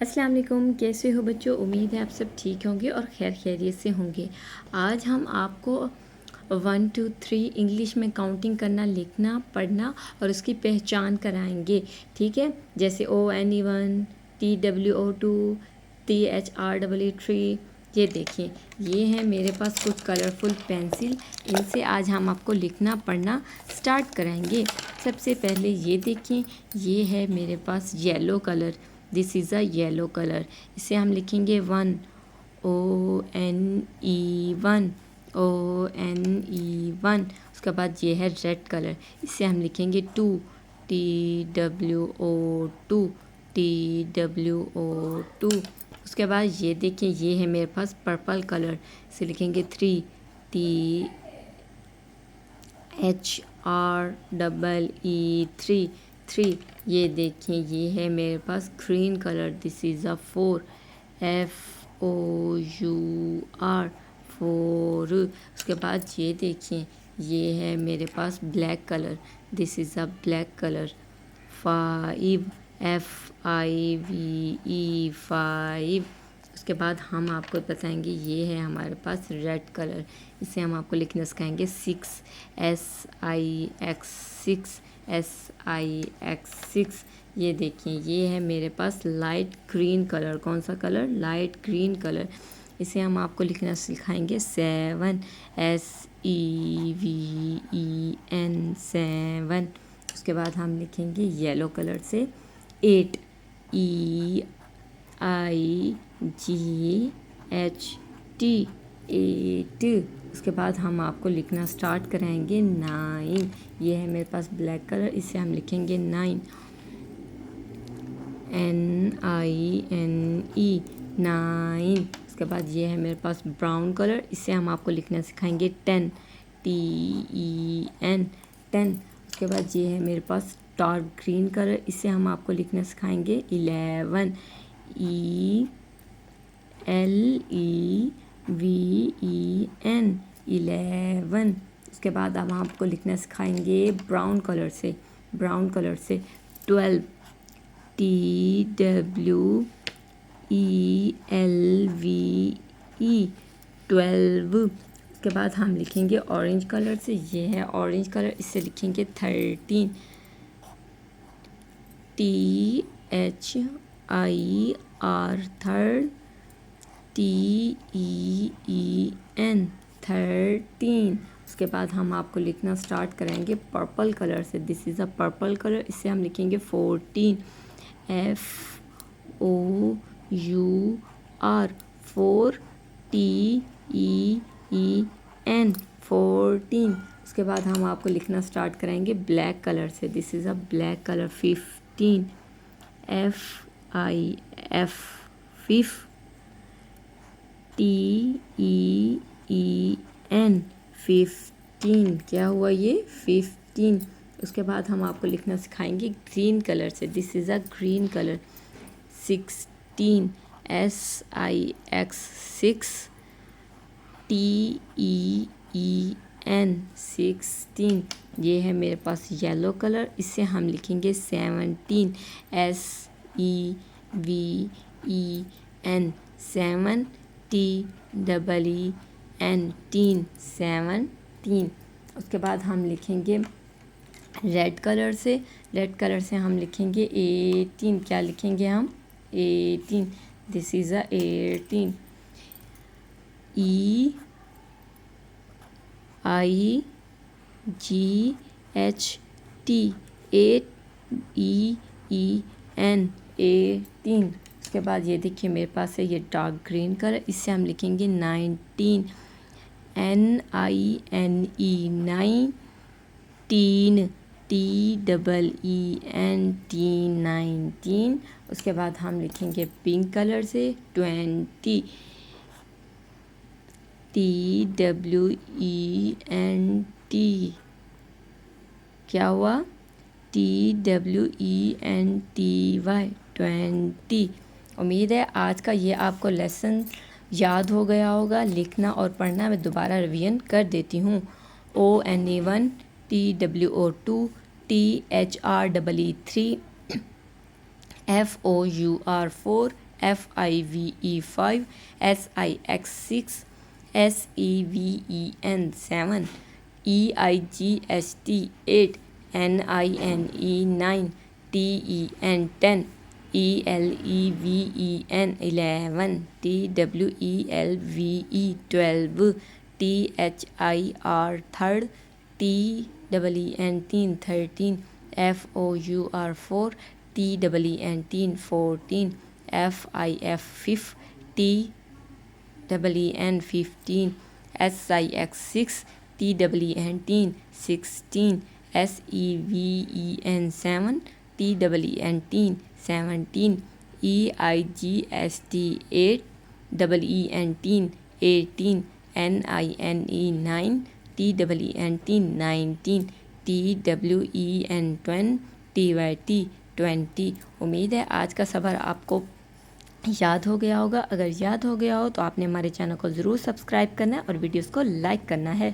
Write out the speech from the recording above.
अस्सलाम वालेकुम, कैसे हो बच्चों। उम्मीद है आप सब ठीक होंगे और खैर खैरियत से होंगे। आज हम आपको 1 2 3 इंग्लिश में काउंटिंग करना, लिखना, पढ़ना और उसकी पहचान कराएंगे। ठीक है, जैसे ONE1, TWO2, THREE। ये देखिए, ये हैं मेरे पास कुछ कलरफुल पेंसिल। इनसे आज हम आपको लिखना पढ़ना स्टार्ट कराएंगे। सबसे पहले ये देखिए, ये है मेरे पास yellow colour. This is a yellow colour. इसे हम लिखेंगे 1, ONE1, ONE1। उसके बाद ये है रेड कलर। इसे हम लिखेंगे 2, TWO2, TWO2। उसके बाद ये देखिए, ये है मेरे पास पर्पल कलर। इसे लिखेंगे 3, THREE 3। ये देखिए, ये है मेरे पास green colour. This is a 4, FOUR 4। उसके बाद ये देखिए, ये है मेरे पास black colour. This is a black colour. 5, FIVE 5। उसके बाद हम आपको बताएंगे, ये है हमारे पास रेड कलर। इसे हम आपको लिखना सिखाएंगे 6, SIX 6, SIX 6। ये देखिए, ये है मेरे पास लाइट ग्रीन कलर। कौन सा कलर? Light green colour. इसे हम आपको लिखना सिखाएंगे 7, SEVEN 7। उसके बाद हम लिखेंगे येलो कलर से 8, EIGHT 8। उसके बाद हम आपको लिखना स्टार्ट कराएंगे 9। ये है मेरे पास ब्लैक कलर। इसे हम लिखेंगे 9, NINE 9। उसके बाद ये है मेरे पास ब्राउन कलर। इसे हम आपको लिखना सिखाएंगे 10, TEN 10। उसके बाद ये है मेरे पास डार्क ग्रीन कलर। इसे हम आपको लिखना सिखाएंगे 11, ELEVEN 11। उसके बाद अब हम आपको लिखना सिखाएंगे ब्राउन कलर से, 12, TWELVE 12। उसके बाद हम लिखेंगे ऑरेंज कलर से। ये है ऑरेंज कलर। इससे लिखेंगे 13, THIR थर्ड, TEEN 13। उसके बाद हम आपको लिखना स्टार्ट करेंगे पर्पल कलर से। This is a purple colour. इसे हम लिखेंगे 14, FOUR 4, TEEN 14। उसके बाद हम आपको लिखना स्टार्ट करेंगे ब्लैक कलर से। This is a black colour 15, FIF 5, TEEN 15। क्या हुआ ये? 15। उसके बाद हम आपको लिखना सिखाएंगे ग्रीन कलर से। This is a green colour 16, SIX 6, TEEN 16। ये है मेरे पास येलो कलर। इसे हम लिखेंगे 17, SEVEN 7, TEEN 17। उसके बाद हम लिखेंगे रेड कलर से। रेड कलर से हम लिखेंगे 18। क्या लिखेंगे हम? 18। This is a 18, EIGHT 8, EEN 18। उसके बाद ये देखिए, मेरे पास है ये डार्क ग्रीन कलर। इससे हम लिखेंगे 19, NINE 9, TEEN TEEN 19। उसके बाद हम लिखेंगे पिंक कलर से 20, TWENT। क्या हुआ? TWENTY 20। उम्मीद है आज का ये आपको लेसन याद हो गया होगा। लिखना और पढ़ना मैं दोबारा रिवीजन कर देती हूँ। ONE1, TWO2, THREE 3, FOUR 4, FIVE 5, SIX 6, SEVEN 7, EIGST 8, NINE 9, TEN 10, ELEVEN 11, TWELVE 12, THIR 3rd, TEN 13, FOUR 4, TEN 14, FIF 5, TEN 15, SIX 6, TEN 16, SEVEN 7, TEN 17, EIGST 8, EN 18, NINE 9, TEN 19, TWEN 20. उम्मीद है आज का सफ़र आपको याद हो गया होगा। अगर याद हो गया हो तो आपने हमारे चैनल को ज़रूर सब्सक्राइब करना है और वीडियोस को लाइक करना है।